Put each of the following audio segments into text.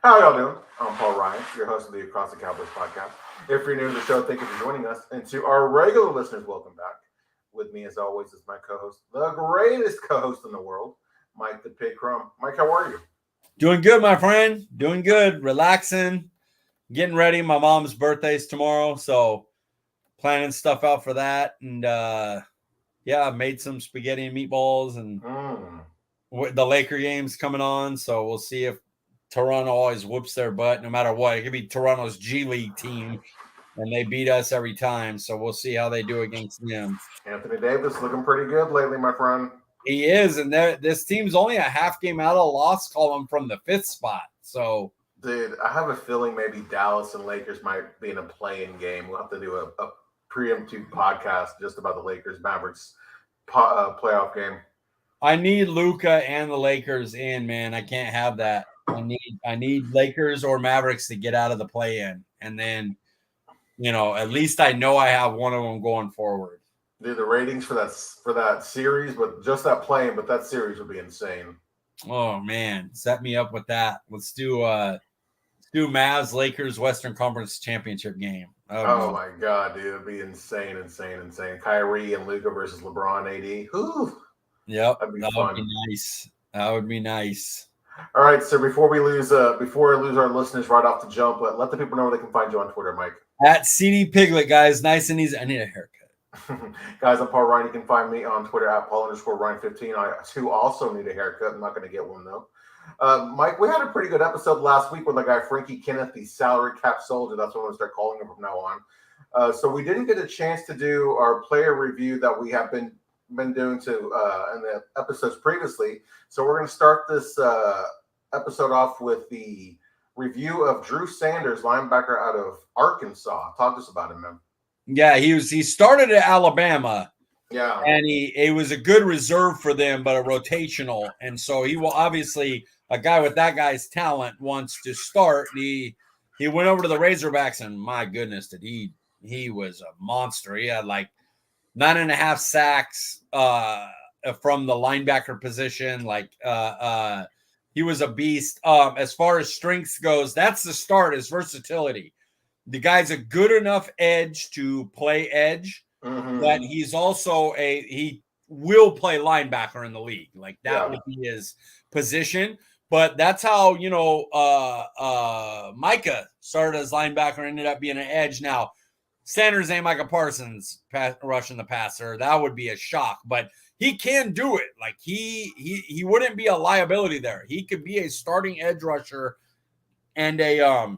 How y'all doing? I'm Paul Ryan, your host of the Across the Cowboys podcast. If you're new to the show, thank you for joining us. And to our regular listeners, welcome back. With me, as always, is my co-host, the greatest co-host in the world, Mike the Pig Crum. Mike, how are you? Doing good, my friend. Doing good. Relaxing. Getting ready. My mom's birthday's tomorrow, so planning stuff out for that. And yeah, I made some spaghetti and meatballs, and Mm. the Laker game's coming on, so we'll see if Toronto always whoops their butt no matter what. It could be Toronto's G League team, and they beat us every time. So we'll see how they do against them. Anthony Davis looking pretty good lately, my friend. He is, and this team's only a half game out of the loss column from the fifth spot. So, Dude, I have a feeling maybe Dallas and Lakers might be in a play-in game. We'll have to do a preemptive podcast just about the Lakers Mavericks playoff game. I need Luka and the Lakers in, man. I can't have that. I need Lakers or Mavericks to get out of the play-in, and then at least I know I have one of them going forward. Dude, the ratings for that series, but just that play-in, but that series would be insane. Oh man, set me up with that. Let's do Mavs Lakers Western Conference Championship game. Oh my god, dude, it'd be insane. Kyrie and Luka versus LeBron, AD. Whew. Yep, That'd be that fun. would be nice. That would be nice. All right, so before we lose our listeners right off the jump, let the people know where they can find you on Twitter, Mike. At CD Piglet, guys, nice and easy. I need a haircut. Guys, I'm Paul Ryan. You can find me on Twitter at Paul_Ryan15. I too also need a haircut. I'm not going to get one though. Mike, we had a pretty good episode last week with the guy Frankie Kenneth, the salary cap soldier. That's what I'm going to start calling him from now on. So we didn't get a chance to do our player review that we have been doing in the episodes previously. So we're going to start this episode off with the review of Drew Sanders, linebacker out of Arkansas. Talk to us about him, man. Yeah, he started at Alabama. Yeah. And he was a good reserve for them, but a rotational. And so he will obviously, a guy with that guy's talent wants to start. He went over to the Razorbacks, and my goodness, he was a monster. He had like 9.5 sacks from the linebacker position. He was a beast. As far as strengths goes, that's the start, is versatility. The guy's a good enough edge to play edge. Mm-hmm. But he's also he will play linebacker in the league. Like that would be his position. But that's how, Micah started as linebacker, ended up being an edge. Now, Sanders ain't Micah Parsons rushing the passer. That would be a shock. But he can do it. Like he wouldn't be a liability there. He could be a starting edge rusher and a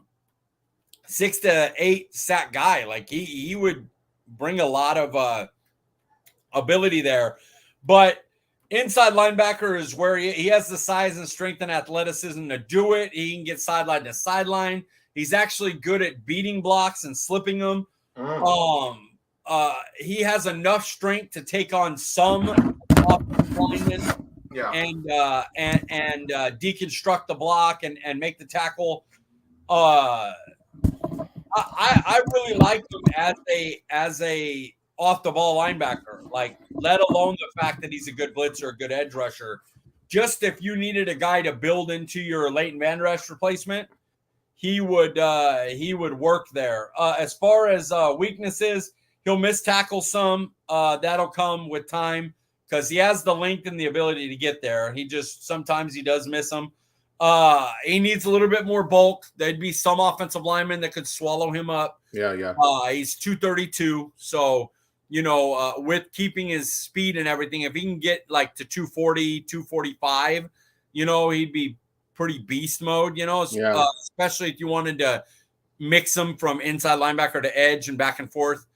6 to 8 sack guy. Like he would bring a lot of ability there. But inside linebacker is where he has the size and strength and athleticism to do it. He can get sideline to sideline. He's actually good at beating blocks and slipping them. He has enough strength to take on some offensive linemen and deconstruct the block and make the tackle. I really like him as a off the ball linebacker, like let alone the fact that he's a good blitzer, a good edge rusher. Just if you needed a guy to build into your Leighton Van Der Esch replacement, he would work there. As far as weaknesses, he'll miss tackle some. That'll come with time because he has the length and the ability to get there. Sometimes he does miss them. He needs a little bit more bulk. There'd be some offensive linemen that could swallow him up. Yeah. He's 232. So, with keeping his speed and everything, if he can get like to 240, 245, he'd be pretty beast mode, especially if you wanted to mix him from inside linebacker to edge and back and forth.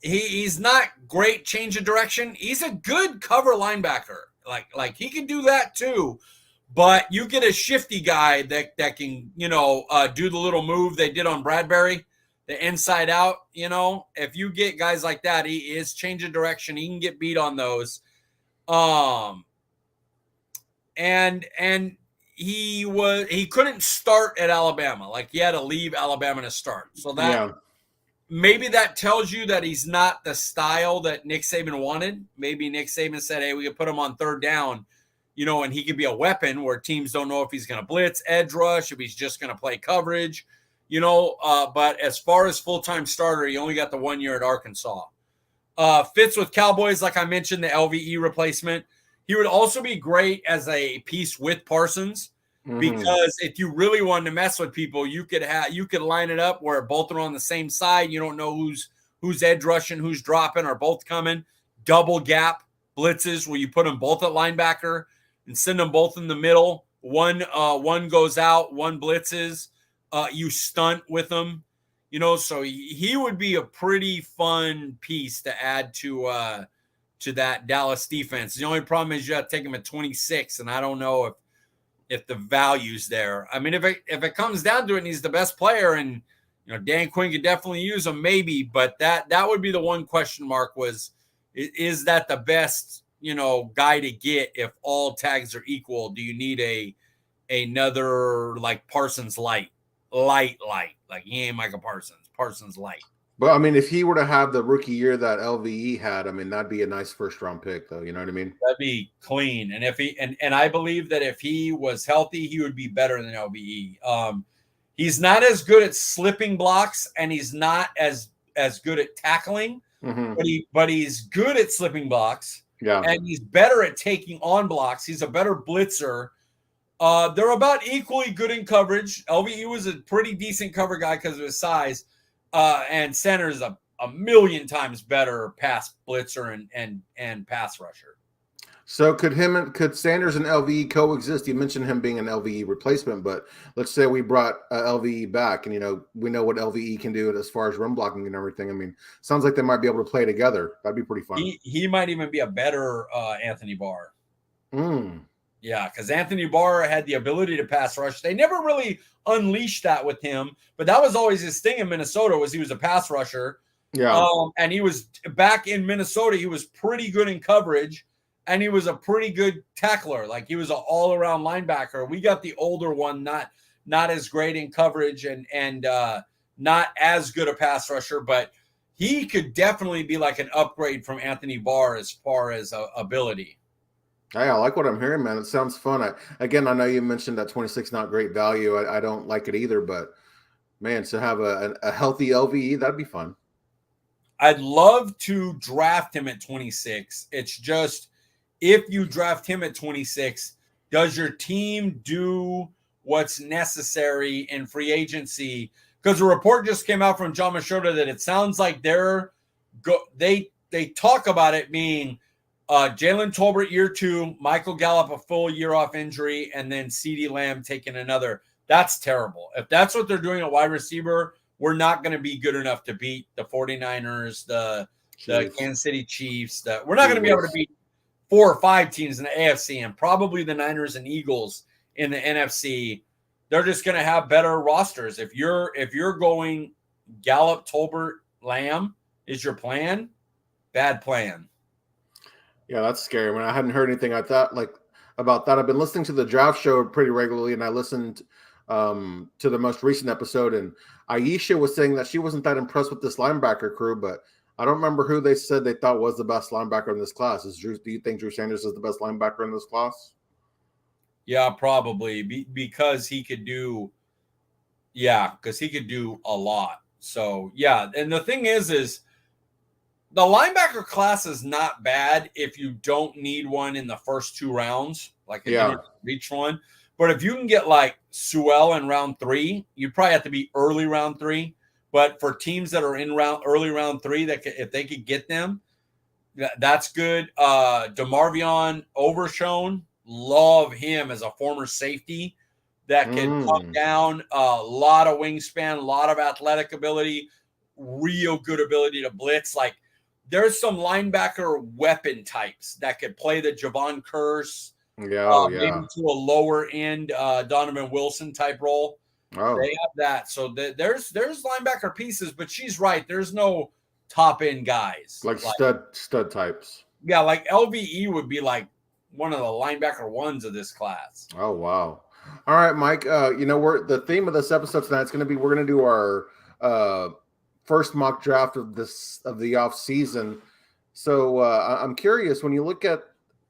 He's not great change of direction. He's a good cover linebacker. Like he can do that too, but you get a shifty guy that can, do the little move they did on Bradbury, the inside out, if you get guys like that, he is changing direction. He can get beat on those. And he couldn't start at Alabama. Like he had to leave Alabama to start. So that maybe that tells you that he's not the style that Nick Saban wanted. Maybe Nick Saban said, hey, we could put him on third down and he could be a weapon where teams don't know if he's going to blitz, edge rush, if he's just going to play coverage, but as far as full-time starter, he only got the 1 year at Arkansas. Fits with Cowboys, like I mentioned, the LVE replacement. He would also be great as a piece with Parsons because if you really wanted to mess with people, you could line it up where both are on the same side. You don't know who's edge rushing, who's dropping, or both coming. Double gap blitzes where you put them both at linebacker and send them both in the middle. One goes out, one blitzes. You stunt with them. So he would be a pretty fun piece to add to that Dallas defense. The only problem is you have to take him at 26, and I don't know if the value's there. I mean, if it comes down to it, and he's the best player, and Dan Quinn could definitely use him, maybe. But that would be the one question mark: is that the best guy to get if all tags are equal? Do you need another like Parsons light? Like he ain't Micah Parsons light. But I mean, if he were to have the rookie year that LVE had, I mean, that'd be a nice first round pick, though. You know what I mean? That'd be clean. And if he and I believe that if he was healthy, he would be better than LVE. He's not as good at slipping blocks, and he's not as good at tackling, but he's good at slipping blocks. Yeah, and he's better at taking on blocks. He's a better blitzer. They're about equally good in coverage. LVE was a pretty decent cover guy because of his size, and center is a million times better pass blitzer and pass rusher. So could Sanders and LVE coexist? You mentioned him being an LVE replacement, but let's say we brought LVE back, and we know what LVE can do as far as run blocking and everything. I mean, sounds like they might be able to play together. That'd be pretty fun. He might even be a better Anthony Barr. Mm. Yeah, because Anthony Barr had the ability to pass rush. They never really unleashed that with him, but that was always his thing in Minnesota was he was a pass rusher. Yeah. And he was back in Minnesota. He was pretty good in coverage, and he was a pretty good tackler. Like he was an all-around linebacker. We got the older one, not as great in coverage and not as good a pass rusher, but he could definitely be like an upgrade from Anthony Barr as far as ability. Hey, I like what I'm hearing, man. It sounds fun. I know you mentioned that 26 not great value. I don't like it either, but man, to have a healthy LVE, that'd be fun. I'd love to draft him at 26. It's just if you draft him at 26, does your team do what's necessary in free agency? Because a report just came out from John Machota that it sounds like they talk about it being Jalen Tolbert year 2, Michael Gallup a full year off injury, and then CeeDee Lamb taking another. That's terrible. If that's what they're doing at wide receiver, we're not going to be good enough to beat the 49ers, the Kansas City Chiefs. We're not going to be able to beat 4 or 5 teams in the AFC and probably the Niners and Eagles in the NFC. They're just going to have better rosters. If you're going Gallup, Tolbert, Lamb is your plan, bad plan. Yeah, that's scary. When I hadn't heard anything about that, I've been listening to the draft show pretty regularly, and I listened to the most recent episode, and Aisha was saying that she wasn't that impressed with this linebacker crew, but I don't remember who they said they thought was the best linebacker in this class. Do you think Drew Sanders is the best linebacker in this class? Yeah, probably because he could do a lot. So yeah, and the thing is the linebacker class is not bad if you don't need one in the first 2 rounds, like a reach one. But if you can get like Sewell in round 3, you'd probably have to be early round 3. But for teams that are in early round 3, if they could get them, that's good. DeMarvion Overshown, love him as a former safety that can come down. A lot of wingspan, a lot of athletic ability, real good ability to blitz. Like there's some linebacker weapon types that could play the Javon Curse. Maybe to a lower end Donovan Wilson type role. Oh. They have that. So there's linebacker pieces, but she's right. There's no top end guys. Like stud types. Yeah, like LVE would be like one of the linebacker ones of this class. Oh, wow. All right, Mike. The theme of this episode tonight is going to be we're going to do our first mock draft of the off season. So I'm curious when you look at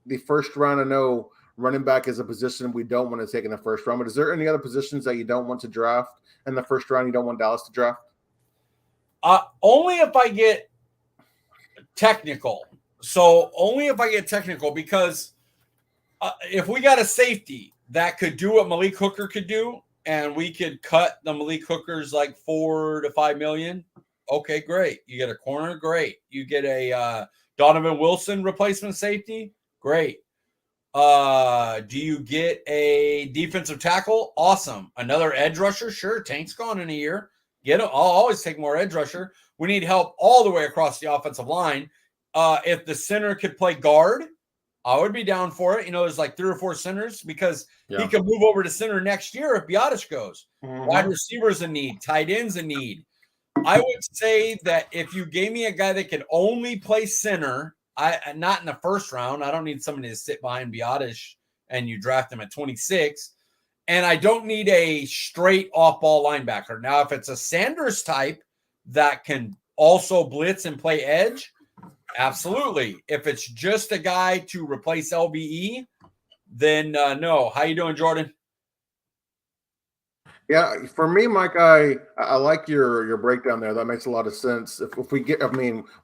the first round. I know running back is a position we don't want to take in the first round. But is there any other positions that you don't want to draft in the first round? You don't want Dallas to draft? Only if I get technical. So only if I get technical, because if we got a safety that could do what Malik Hooker could do, and we could cut the Malik Hookers like $4 to $5 million, okay, great. You get a corner, great. You get a Donovan Wilson replacement safety, great. Do you get a defensive tackle? Awesome. Another edge rusher? Sure. Tank's gone in a year. Get him. I'll always take more edge rusher. We need help all the way across the offensive line. If the center could play guard, I would be down for it. There's like 3 or 4 centers, because he can move over to center next year if Biotish goes. Mm-hmm. Wide receivers a need. Tight ends a need. I would say that if you gave me a guy that could only play center, not in the first round. I don't need somebody to sit behind Biotish and you draft him at 26. And I don't need a straight off-ball linebacker. Now, if it's a Sanders type that can also blitz and play edge, absolutely. If it's just a guy to replace LBE, then no. How you doing, Jordan? Yeah, for me, Mike, I like your breakdown there. That makes a lot of sense. If we get,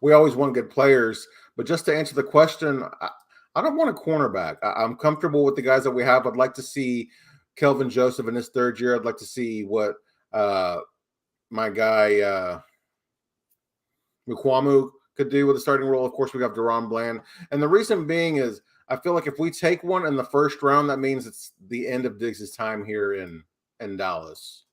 we always want good players, but just to answer the question, I don't want a cornerback. I'm comfortable with the guys that we have. I'd like to see Kelvin Joseph in his 3rd year. I'd like to see what my guy Mukwamu could do with a starting role. Of course, we have Deron Bland, and the reason being is I feel like if we take one in the first round, that means it's the end of Diggs' time here in Dallas.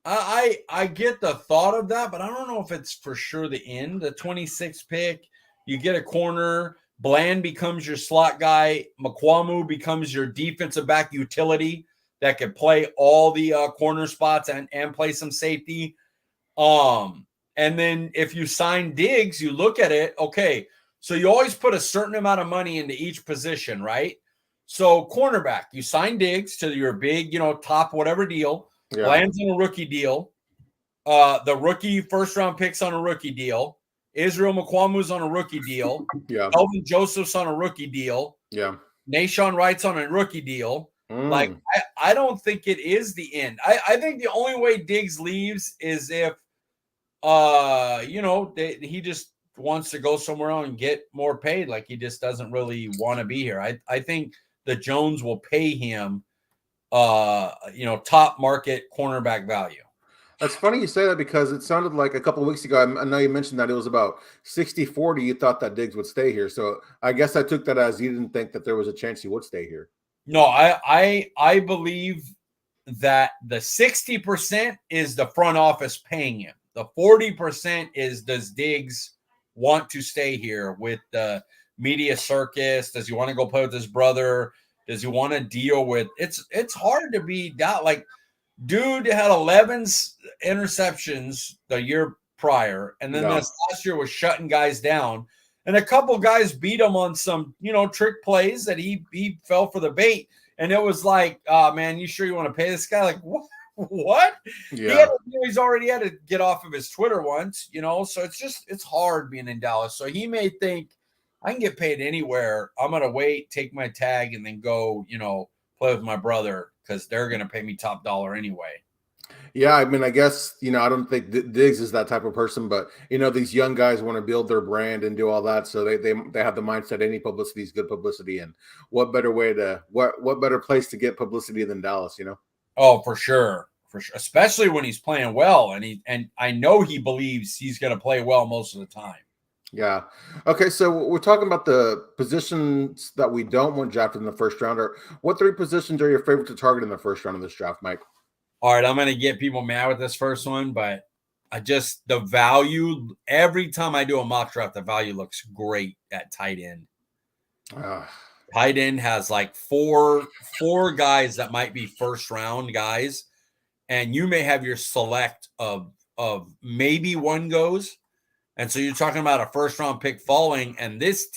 I get the thought of that, but I don't know if it's for sure the end. The 26th pick, you get a corner. Bland becomes your slot guy. Mukwamu becomes your defensive back utility that could play all the corner spots and play some safety. And then if you sign Diggs, you look at it, okay, so you always put a certain amount of money into each position, right? So cornerback, you sign Diggs to your big, top whatever deal. Yeah. Bland's on a rookie deal. The rookie first-round picks on a rookie deal. Israel McQuamu's on a rookie deal. Yeah. Kelvin Joseph's on a rookie deal. Yeah. Nashawn Wright's on a rookie deal. Like, I don't think it is the end. I think the only way Diggs leaves is if, he just wants to go somewhere else and get more paid. Like, he just doesn't really want to be here. I think the Jones will pay him, top market cornerback value. That's funny you say that, because it sounded like a couple of weeks ago, I know you mentioned that it was about 60-40. You thought that Diggs would stay here. So I guess I took that as you didn't think that there was a chance he would stay here. No, I believe that the 60% is the front office paying him. The 40% is, does Diggs want to stay here with the media circus? Does he want to go play with his brother? Does he want to deal with it's hard to be that, like, dude had 11 interceptions the year prior, and then this last year was shutting guys down, and a couple guys beat him on some trick plays that he fell for the bait, and it was like, man, you sure you want to pay this guy? Like, what? Yeah. He's already had to get off of his Twitter once, so it's hard being in Dallas. So he may think, I can get paid anywhere. I'm going to wait, take my tag, and then go, play with my brother, because they're going to pay me top dollar anyway. Yeah, I mean, I guess, I don't think Diggs is that type of person, but, these young guys want to build their brand and do all that. So they have the mindset any publicity is good publicity. And what better place to get publicity than Dallas, Oh, for sure. For sure. Especially when he's playing well. And I know he believes he's going to play well most of the time. Yeah. Okay, so we're talking about the positions that we don't want drafted in the first round. Or what 3 positions are your favorite to target in the first round of this draft, Mike? All right, I'm going to get people mad with this first one, but the value, every time I do a mock draft, the value looks great at tight end. Tight end has like four guys that might be first round guys, and you may have your select of maybe one goes. And so you're talking about a first round pick falling, and this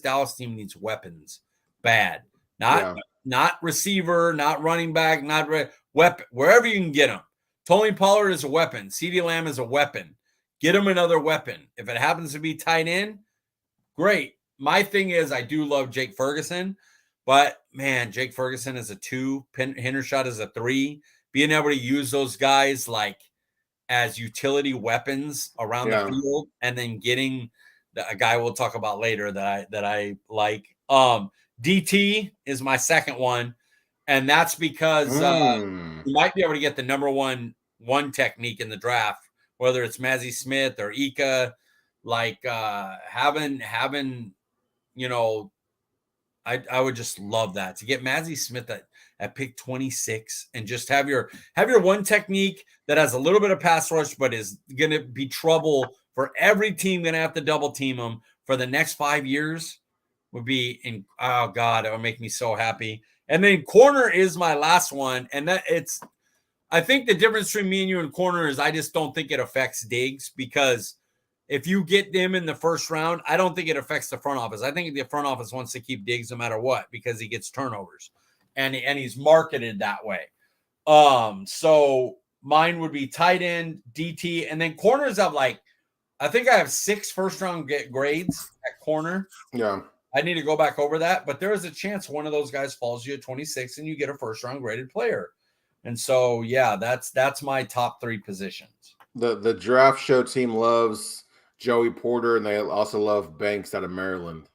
Dallas team needs weapons bad. Not receiver, not running back, not weapon, wherever you can get them. Tony Pollard is a weapon. CeeDee Lamb is a weapon. Get him another weapon. If it happens to be tight end, great. My thing is, I do love Jake Ferguson, But man, Jake Ferguson is a 2, Hendershot is a 3. Being able to use those guys like as utility weapons around the field, and then getting a guy we'll talk about later that I like. DT is my second one, and that's because you might be able to get the number one technique in the draft, whether it's Mazzy Smith or Ika. Like having I would just love that, to get Mazzy Smith at pick 26 and just have your one technique that has a little bit of pass rush, but is going to be trouble for every team going to have to double team him for the next 5 years would be oh God, it would make me so happy. And then corner is my last one. And I think the difference between me and you in corner is I just don't think it affects Diggs, because if you get them in the first round, I don't think it affects the front office. I think the front office wants to keep Diggs no matter what, because he gets turnovers, and he's marketed that way. So mine would be tight end, DT, and then corners. I think I have 6 first-round grades at corner. Yeah. I need to go back over that, but there is a chance one of those guys falls you at 26 and you get a first-round graded player. And so, yeah, that's my top 3 positions. The draft show team loves Joey Porter, and they also love Banks out of Maryland.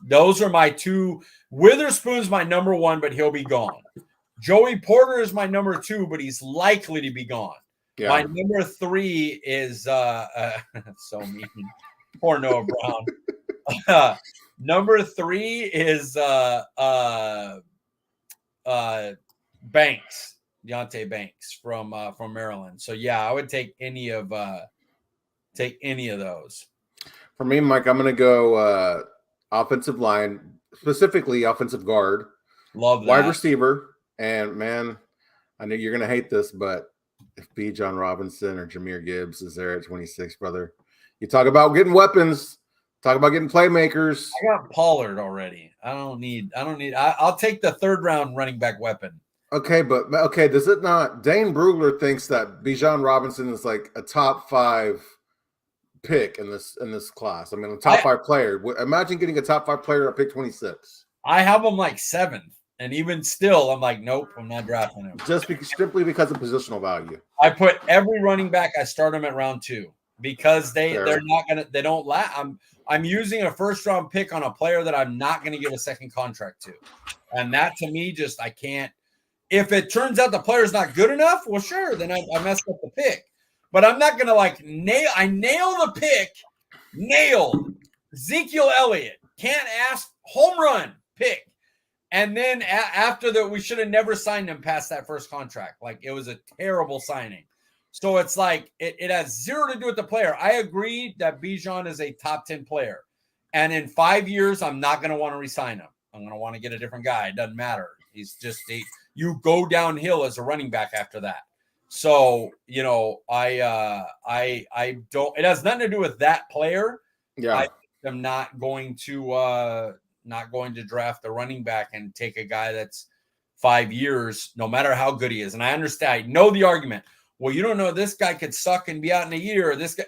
Those are my 2. Witherspoon's my number 1, but he'll be gone. Joey Porter is my number 2, but he's likely to be gone. Yeah. My number 3 is so mean. Poor Noah Brown. Number 3 is Banks, Deontay Banks from Maryland. So yeah, I would take any of those. For me, Mike, I'm going to go offensive line, specifically offensive guard. Love that. Wide receiver. And man, I know you're going to hate this, but if B. John Robinson or Jahmyr Gibbs is there at 26, brother, you talk about getting weapons, talk about getting playmakers. I got Pollard already. I'll take the 3rd round running back weapon. Okay, does it not? Dane Brugler thinks that Bijan Robinson is like a top 5 pick in this class. I mean, a top 5 player. Imagine getting a top 5 player at pick 26. I have him like 7th, and even still, I'm like, nope, I'm not drafting him. Simply because of positional value. I put every running back. I start them at round 2 because they're not gonna. They don't I'm using a 1st-round pick on a player that I'm not going to give a second contract to, and that to me just I can't. If it turns out the player's not good enough, well, sure, then I messed up the pick. But I'm not going to nail the pick. Nailed. Ezekiel Elliott. Can't ask. Home run pick. And then after that, we should have never signed him past that first contract. Like, it was a terrible signing. So it's like, it has 0 to do with the player. I agree that Bijan is a top 10 player. And in 5 years, I'm not going to want to re-sign him. I'm going to want to get a different guy. It doesn't matter. He's just you go downhill as a running back after that. So, I don't, it has nothing to do with that player. Yeah. I am not going to draft a running back and take a guy that's 5 years, no matter how good he is. And I understand, I know the argument. Well, you don't know, this guy could suck and be out in a year. This guy,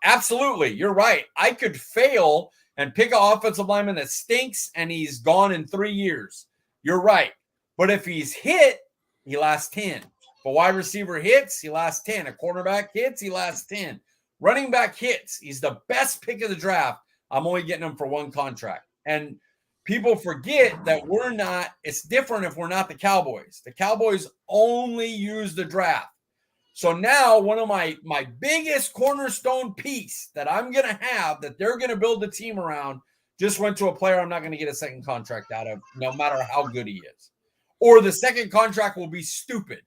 absolutely. You're right. I could fail and pick an offensive lineman that stinks and he's gone in 3 years. You're right. But if he's hit, he lasts 10. If a wide receiver hits, he lasts 10. A quarterback hits, he lasts 10. Running back hits. He's the best pick of the draft. I'm only getting him for 1 contract. And people forget that it's different if we're not the Cowboys. The Cowboys only use the draft. So now one of my biggest cornerstone piece that I'm going to have that they're going to build the team around just went to a player I'm not going to get a second contract out of, no matter how good he is. Or the second contract will be stupid.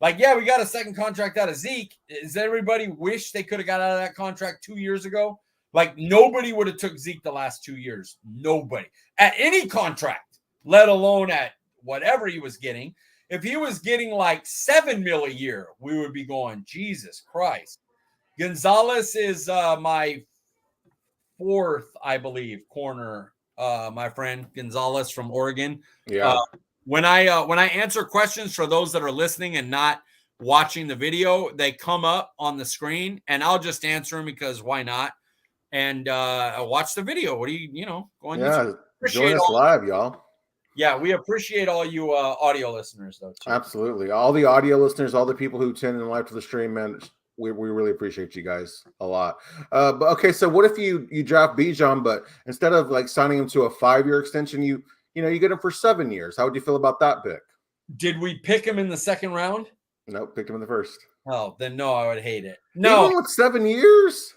Like, yeah, we got a second contract out of Zeke. Does everybody wish they could have got out of that contract 2 years ago? Like, nobody would have took Zeke the last 2 years. Nobody. At any contract, let alone at whatever he was getting. If he was getting like $7 million a year, we would be going, Jesus Christ. Gonzalez is my 4th, I believe, corner, my friend Gonzalez from Oregon. Yeah. When I answer questions for those that are listening and not watching the video, they come up on the screen, and I'll just answer them because why not? And watch the video. What do you go on? Yeah, join us live, y'all. Yeah, we appreciate all you audio listeners, though, too. Absolutely. All the audio listeners, all the people who tune in live to the stream, man, we really appreciate you guys a lot. But okay, so what if you draft Bijan, but instead of like signing him to a 5-year extension, you get him for 7 years? How would you feel about that pick? Did we pick him in the second round? Nope, picked him in the first. Oh, then no, I would hate it. No, Even with 7 years?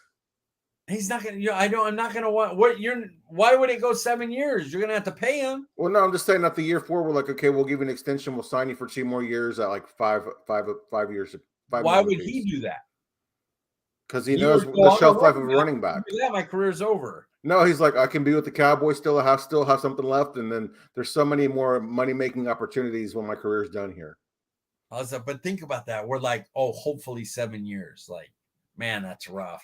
he's not gonna. I'm not gonna want. Why would it go 7 years? You're gonna have to pay him. Well, no, I'm just saying at the year 4, we're like, okay, we'll give you an extension. We'll sign you for 2 more years at like 5 years. 5 Why million would apiece. he do that? Because he knows the shelf life of a running back. Yeah, my career's over. No, he's like, I can be with the Cowboys, still have something left, and then there's so many more money-making opportunities when my career's done here. But think about that. We're like, oh, hopefully 7 years. Like, man, that's rough.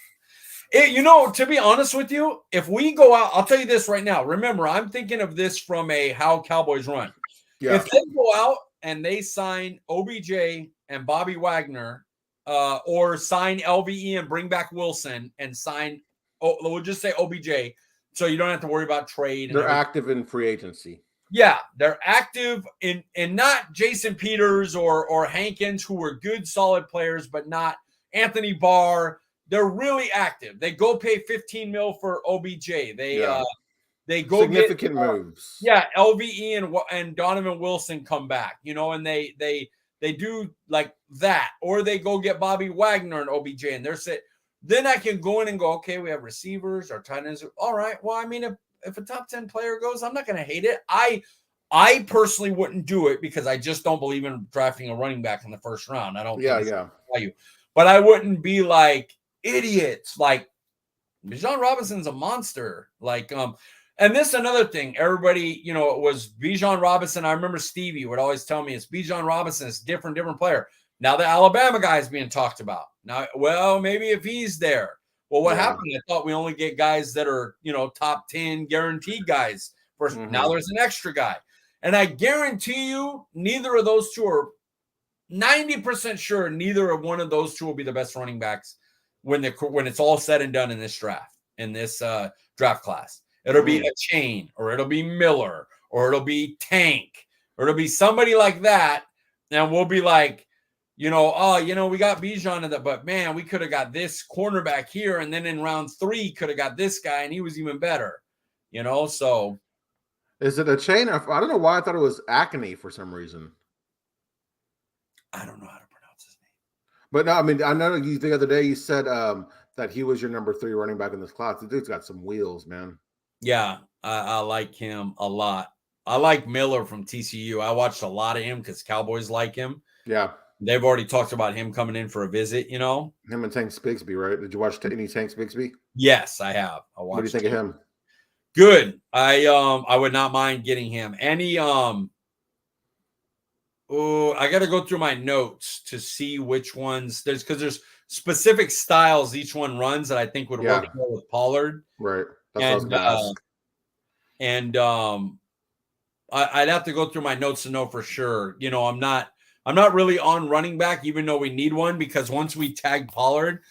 To be honest with you, if we go out, I'll tell you this right now. Remember, I'm thinking of this from a how Cowboys run. Yeah. If they go out and they sign OBJ and Bobby Wagner, or sign LVE and bring back Wilson and sign, we'll just say OBJ, so you don't have to worry about trade. They're active in free agency. Yeah, they're active in not Jason Peters or Hankins, who were good, solid players, but not Anthony Barr. They're really active. They go pay $15 million for OBJ. They go significant moves. Yeah, LVE and Donovan Wilson come back, and they do like that, or they go get Bobby Wagner and OBJ, and they're set. Then I can go in and go, okay, we have receivers, our tight ends. All right. Well, I mean, if a top 10 player goes, I'm not going to hate it. I personally wouldn't do it because I just don't believe in drafting a running back in the first round. I don't. Value, but I wouldn't be like idiots. Like Bijan Robinson's a monster. Like, and this is another thing. Everybody, it was Bijan Robinson. I remember Stevie would always tell me it's Bijan Robinson. It's different player. Now the Alabama guy is being talked about. Now, well, maybe if he's there. Well, what happened? I thought we only get guys that are, top 10 guaranteed guys. First, Now there's an extra guy. And I guarantee you, neither of those two are 90% sure neither of one of those two will be the best running backs when it's all said and done in this draft, draft class. It'll be a Chain, or it'll be Miller, or it'll be Tank, or it'll be somebody like that. And we'll be like, we got Bijan in that, but man, we could have got this cornerback here. And then in round 3, could have got this guy, and he was even better, so. Is it a Chain? I don't know why I thought it was Acne for some reason. I don't know how to pronounce his name. But no, I mean, I know the other day you said that he was your number 3 running back in this class. The dude's got some wheels, man. Yeah, I like him a lot. I like Miller from TCU. I watched a lot of him because Cowboys like him. Yeah. They've already talked about him coming in for a visit, Him and Tank Bigsby, right? Did you watch any Tank Bigsby? Yes, I have. What do you think of him? Good. I would not mind getting him. And he I got to go through my notes to see which ones because there's specific styles each one runs that I think would work well with Pollard. Right. That's what I was going to ask. And I'd have to go through my notes to know for sure. I'm not really on running back, even though we need one, because once we tag Pollard,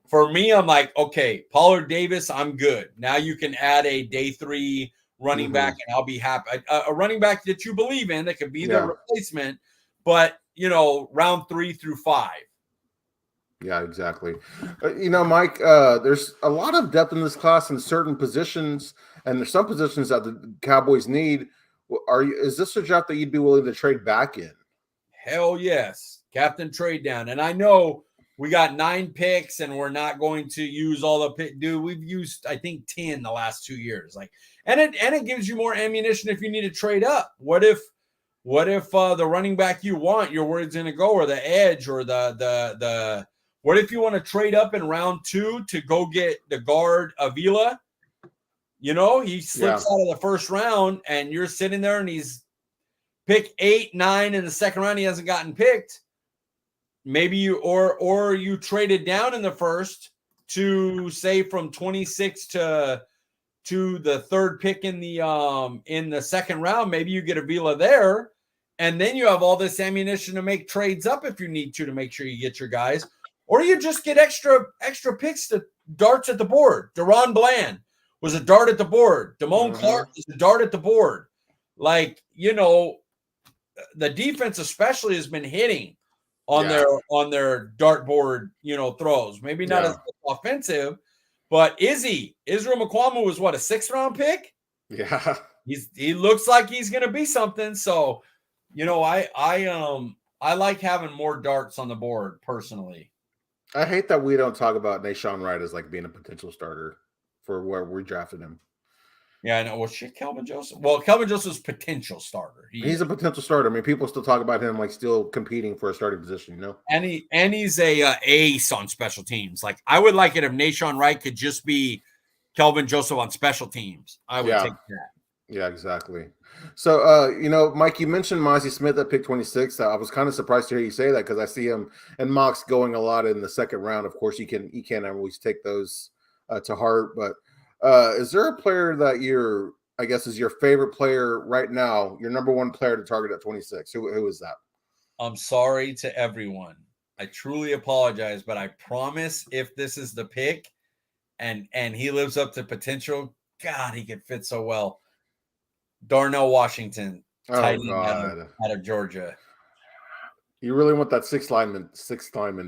for me, I'm like, okay, Pollard Davis, I'm good. Now you can add a day 3 running back, and I'll be happy. A running back that you believe in that could be the replacement, but round 3 through 5. Yeah, exactly. Mike, there's a lot of depth in this class in certain positions, and there's some positions that the Cowboys need. Is this a draft that you'd be willing to trade back in? Hell yes. Captain trade down. And I know we got 9 picks and we're not going to use all the pick. Dude, we've used, I think, 10 the last 2 years. And it gives you more ammunition if you need to trade up. What if the running back you want, your word's going to go, or the edge, or the what if you want to trade up in round 2 to go get the guard Avila? He slips out of the first round and you're sitting there and he's pick 8, 9 in the second round. He hasn't gotten picked. Maybe you traded down in the first to say from 26 to the 3rd pick in the second round. Maybe you get Avila there, and then you have all this ammunition to make trades up if you need to make sure you get your guys, or you just get extra picks to darts at the board. Deron Bland was a dart at the board. Damone Clark was a dart at the board. like, you know, the defense especially has been hitting on their dartboard, you know, throws. Maybe not as offensive, but Israel McQuamu was what, a 6th round pick? Yeah. He looks like he's gonna be something. So, you know, I like having more darts on the board personally. I hate that we don't talk about Nashawn Wright as like being a potential starter for where we drafted him. Yeah, I know. Well, shit, Kelvin Joseph. Well, Kelvin Joseph's potential starter. He's a potential starter. I mean, people still talk about him like still competing for a starting position, you know? And he's a ace on special teams. Like, I would like it if Nashawn Wright could just be Kelvin Joseph on special teams. I would take that. Yeah, exactly. So, you know, Mike, you mentioned Mozzie Smith at pick 26. I was kind of surprised to hear you say that because I see him and mocks going a lot in the second round. Of course, you can't always take those to heart. But is there a player that I guess, is your favorite player right now, your number one player to target at 26? Who is that? I'm sorry to everyone. I truly apologize, but I promise if this is the pick and he lives up to potential, God, he could fit so well. Darnell Washington, tight end out of Georgia. You really want that sixth lineman,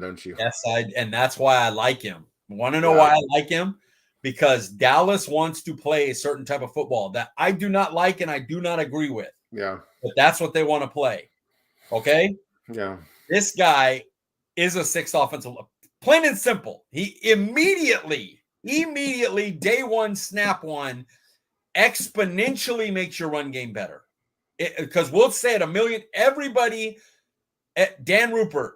don't you? Yes, and that's why I like him. Want to know why I like him? Because Dallas wants to play a certain type of football that I do not like and I do not agree with. Yeah. But that's what they want to play. Okay? Yeah. This guy is a 6th offensive, plain and simple. He immediately, day one, snap one, exponentially makes your run game better. Because we'll say it a million, everybody, Dan Rupert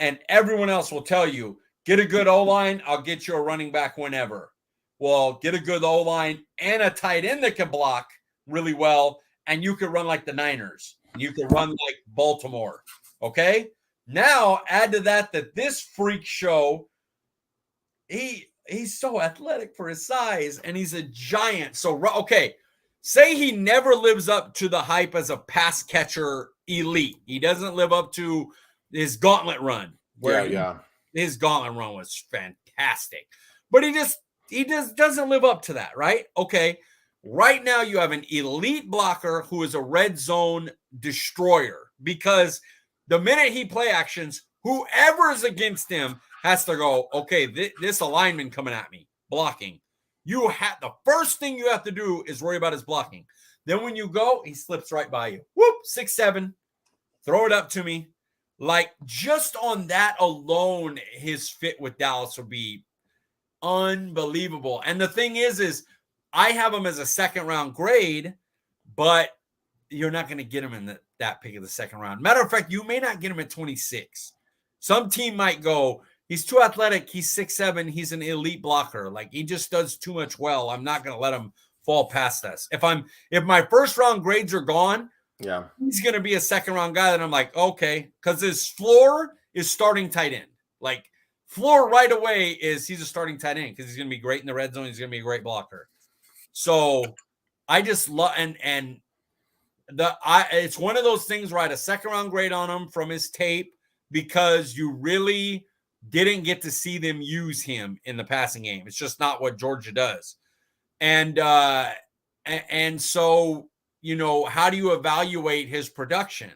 and everyone else will tell you, get a good O-line, I'll get you a running back whenever. Well, get a good O-line and a tight end that can block really well, and you can run like the Niners. You can run like Baltimore. Okay? Now, add to that this freak show, he's so athletic for his size, and he's a giant. So, okay, say he never lives up to the hype as a pass catcher elite. He doesn't live up to his gauntlet run. His gauntlet run was fantastic. But he just doesn't live up to that, right? Okay, right now you have an elite blocker who is a red zone destroyer because the minute he play actions, whoever is against him has to go, okay, this alignment coming at me, blocking. The first thing you have to do is worry about his blocking. Then when you go, he slips right by you. Whoop, 6'7", throw it up to me. Like, just on that alone, his fit with Dallas would be unbelievable. And the thing is I have him as a 2nd round grade, but you're not going to get him in that pick of the 2nd round. Matter of fact, you may not get him at 26. Some team might go, he's too athletic, he's 6'7", he's an elite blocker. Like, he just does too much well. I'm not going to let him fall past us. If my 1st round grades are gone, he's going to be a 2nd round guy that I'm like, okay, because his floor is starting tight end. Like, floor right away is he's a starting tight end because he's going to be great in the red zone. He's going to be a great blocker. So I just love and it's one of those things where I had a 2nd round grade on him from his tape because you really didn't get to see them use him in the passing game. It's just not what Georgia does. And so, you know, how do you evaluate his production?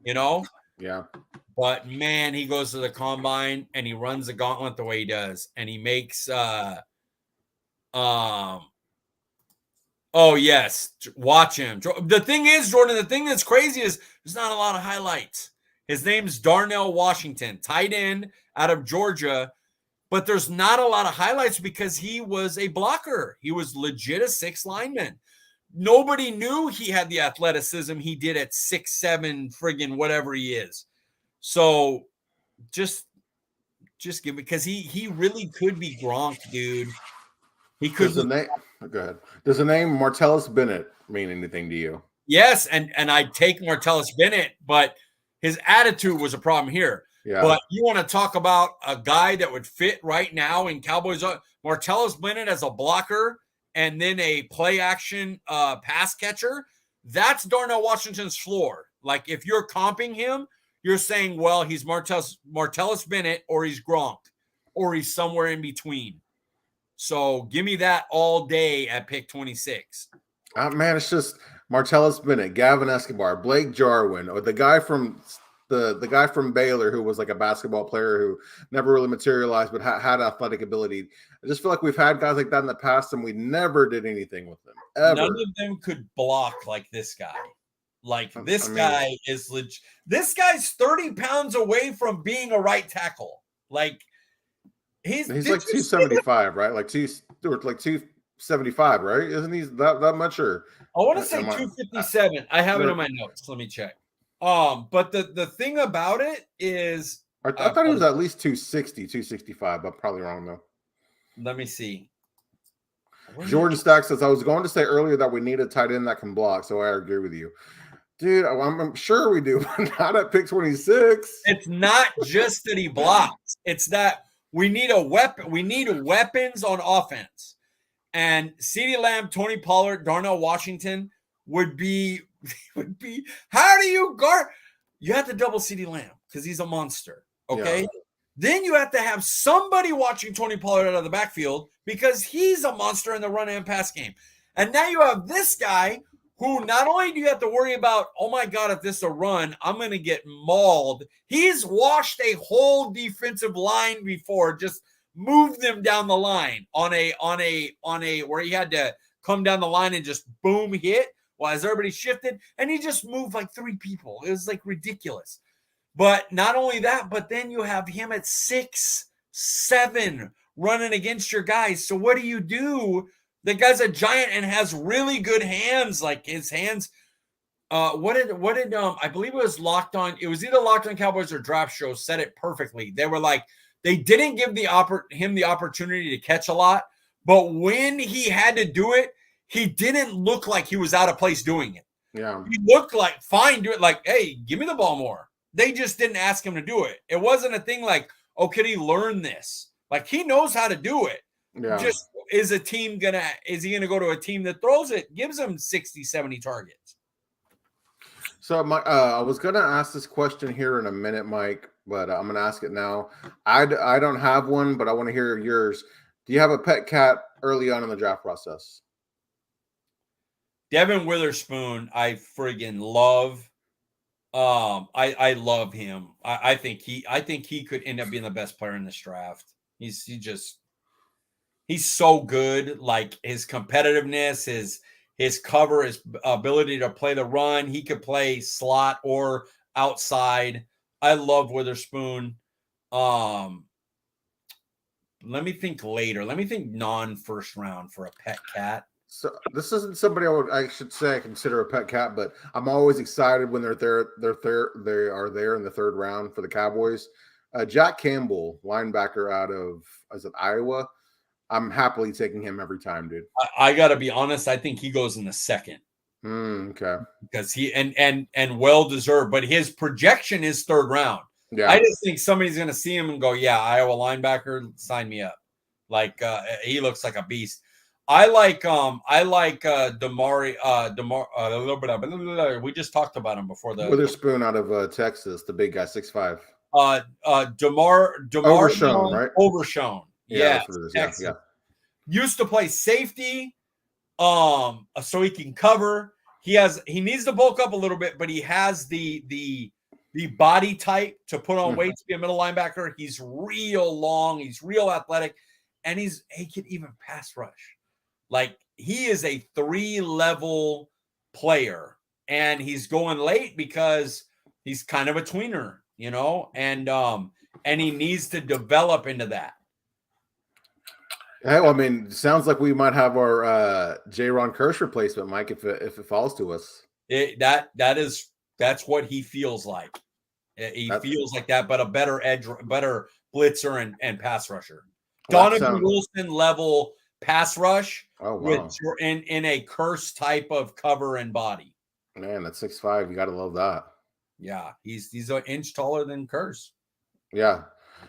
You know? Yeah. But man, he goes to the combine and he runs the gauntlet the way he does. And he makes oh yes, watch him. The thing is, Jordan, the thing that's crazy is there's not a lot of highlights. His name's Darnell Washington, tight end out of Georgia, but there's not a lot of highlights because he was a blocker. He was legit a 6th lineman. Nobody knew he had the athleticism he did at 6'7", friggin' whatever he is. So just give it, because he really could be Gronk, dude. He could. Go ahead. Does the name Martellus Bennett mean anything to you? Yes, and I'd take Martellus Bennett, but his attitude was a problem here. Yeah. But you want to talk about a guy that would fit right now in Cowboys? Martellus Bennett as a blocker and then a play action pass catcher. That's Darnell Washington's floor. Like, if you're comping him, you're saying, well, he's Martellus Bennett or he's Gronk or he's somewhere in between. So give me that all day at pick 26. Man, it's just Martellus Bennett, Gavin Escobar, Blake Jarwin, or the guy from Baylor who was like a basketball player who never really materialized but had athletic ability. I just feel like we've had guys like that in the past and we never did anything with them ever. None of them could block like this guy. Like this guy is legit. This guy's 30 pounds away from being a right tackle. Like he's like 275, right? Like 275, right? Isn't he that much? Or I want to say 257. I have it in my notes. Let me check. But the thing about it is, I thought he was at least 260, 265. I'm probably wrong though. Let me see. Jordan Stack says, I was going to say earlier that we need a tight end that can block, so I agree with you. Dude, I'm sure we do, but not at pick 26. It's not just that he blocks. It's that we need a weapon. We need weapons on offense. And CeeDee Lamb, Tony Pollard, Darnell Washington would be how do you guard? You have to double CeeDee Lamb because he's a monster. Okay. Yeah. Then you have to have somebody watching Tony Pollard out of the backfield because he's a monster in the run and pass game. And now you have this guy who not only do you have to worry about, oh my God, if this is a run, I'm going to get mauled. He's washed a whole defensive line before, just moved them down the line on a where he had to come down the line and just boom hit while everybody shifted. And he just moved like 3 people. It was like ridiculous. But not only that, but then you have him at 6'7" running against your guys. So what do? The guy's a giant and has really good hands. Like his hands. What did I believe it was Locked On. It was either Locked On Cowboys or Draft Show said it perfectly. They were like, they didn't give him the opportunity to catch a lot, but when he had to do it, he didn't look like he was out of place doing it. Yeah, he looked like fine, do it. Like, hey, give me the ball more. They just didn't ask him to do it. It wasn't a thing like, oh, could he learn this? Like he knows how to do it. Yeah. Just is he gonna go to a team that throws it, gives him 60, 70 targets? So I was gonna ask this question here in a minute, Mike, but I'm gonna ask it now. I don't have one, but I want to hear yours. Do you have a pet cat early on in the draft process? Devin Witherspoon, I friggin' love. I love him. I think he could end up being the best player in this draft. He's so good. Like his competitiveness, his cover, his ability to play the run. He could play slot or outside. I love Witherspoon. Let me think later. Let me think non-first round for a pet cat. So this isn't somebody I should say I consider a pet cat, but I'm always excited when they're there. They are there in the 3rd round for the Cowboys. Jack Campbell, linebacker out of Iowa. I'm happily taking him every time, dude. I got to be honest. I think he goes in the 2nd. Okay. Because he and well deserved, but his projection is 3rd round. Yeah. I just think somebody's going to see him and go, yeah, Iowa linebacker, sign me up. Like he looks like a beast. I like Damari. We just talked about him before. The Witherspoon out of Texas, the big guy, 6'5". Demar Overshown, right? Overshown. Yeah. Yeah. Used to play safety, so he can cover. He needs to bulk up a little bit, but he has the body type to put on weight to be a middle linebacker. He's real long. He's real athletic, and he can even pass rush. Like he is a 3-level player, and he's going late because he's kind of a tweener, and he needs to develop into that. Hey, well, I mean, it sounds like we might have our J-Ron Kirsch replacement, Mike, if it falls to us. That's what he feels like. He feels like that, but a better edge, better blitzer and pass rusher. Donovan Wilson level pass rush. Oh, wow. In a curse type of cover and body. Man, that's 6'5". You got to love that. Yeah, he's an inch taller than Curse. Yeah.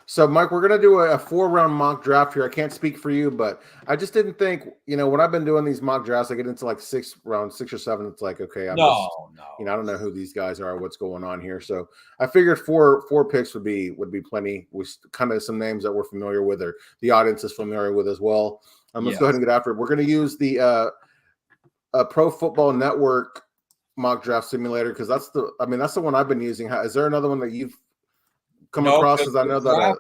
So, Mike, we're going to do a 4-round mock draft here. I can't speak for you, but I just didn't think, when I've been doing these mock drafts, I get into like 6 or 7. It's like, okay, I don't know who these guys are, what's going on here. So I figured four picks would be plenty. We kind of some names that we're familiar with or the audience is familiar with as well. Let's go ahead and get after it. We're going to use the Pro Football Network mock draft simulator? Because that's the one I've been using. Is there another one that you've come No, across? 'cause Because I know that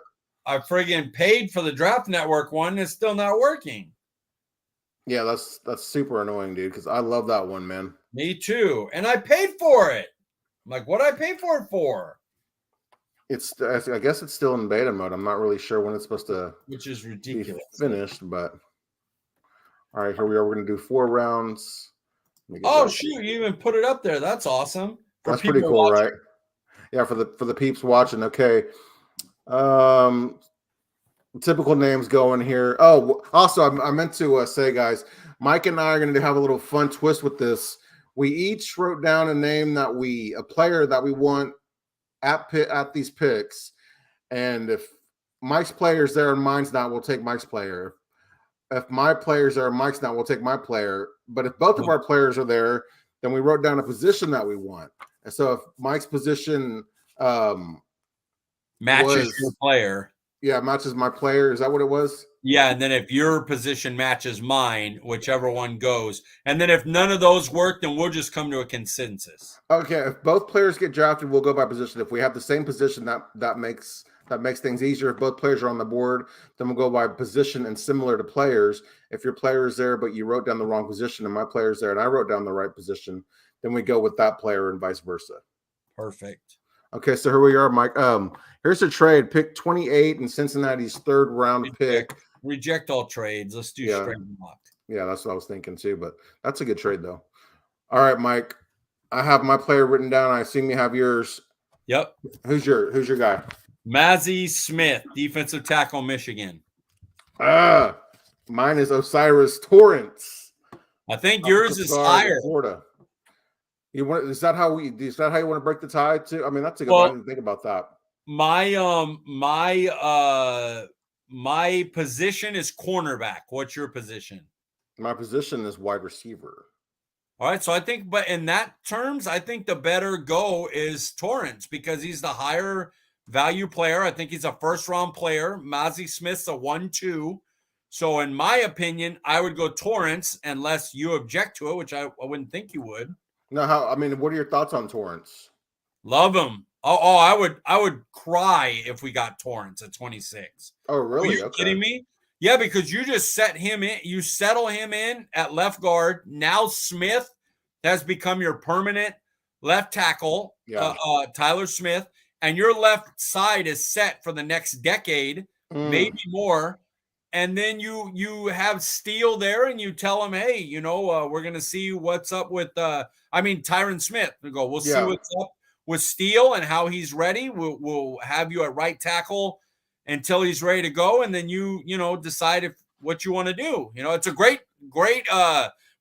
I friggin' paid for the Draft Network one. It's still not working. yeah, that's super annoying, dude. Because I love that one, man. Me too. And I paid for it. I'm like, what did I pay for it for? I guess it's still in beta mode. I'm not really sure when it's supposed to Which is be ridiculous. finished, but all right, here we are. We're gonna do 4 rounds. Oh shoot, you even put it up there. That's awesome. That's pretty cool, watching. Right? Yeah, for the peeps watching. Okay. Typical names going here. Oh, also, I meant to say, guys, Mike and I are going to have a little fun twist with this. We each wrote down a player that we want at these picks, and if Mike's player's there and mine's not, we'll take Mike's player. If my player's there and Mike's not, we'll take my player. But if both of our players are there, then we wrote down a position that we want. And so if Mike's position matches your player. Yeah, matches my player. Is that what it was? Yeah, and then if your position matches mine, whichever one goes. And then if none of those work, then we'll just come to a consensus. Okay, if both players get drafted, we'll go by position. If we have the same position, that makes things easier. If both players are on the board, then we'll go by position and similar to players. If your player is there, but you wrote down the wrong position and my player's there and I wrote down the right position, then we go with that player and vice versa. Perfect. Okay, so here we are, Mike. Here's a trade. Pick 28 in Cincinnati's 3rd round pick. Reject all trades. Let's do straight mock. Yeah, that's what I was thinking too, but that's a good trade though. All right, Mike. I have my player written down. I assume you have yours. Yep. Who's your guy? Mazi Smith, defensive tackle, Michigan. Mine is Osiris Torrance. I think yours is higher. Florida. Is that how you want to break the tie too? I mean, that's a good one. I didn't think about that. My position is cornerback. What's your position? My position is wide receiver. All right, so I think, but in that terms, I think the better go is Torrance because he's the higher value player. I think he's a 1st-round player. Mazi Smith's a 1-2. So in my opinion, I would go Torrance unless you object to it, which I wouldn't think you would. No, what are your thoughts on Torrance? Love him. Oh, I would cry if we got Torrance at 26. Oh, really? Are you kidding me? Yeah, because you just set him in. You settle him in at left guard. Now Smith has become your permanent left tackle, Tyler Smith, and your left side is set for the next decade, maybe more. And then you have Steele there, and you tell him, hey, we're going to see what's up with Tyron Smith. We'll see what's up with Steele and how he's ready. We'll have you at right tackle until he's ready to go, and then you decide what you want to do. It's a great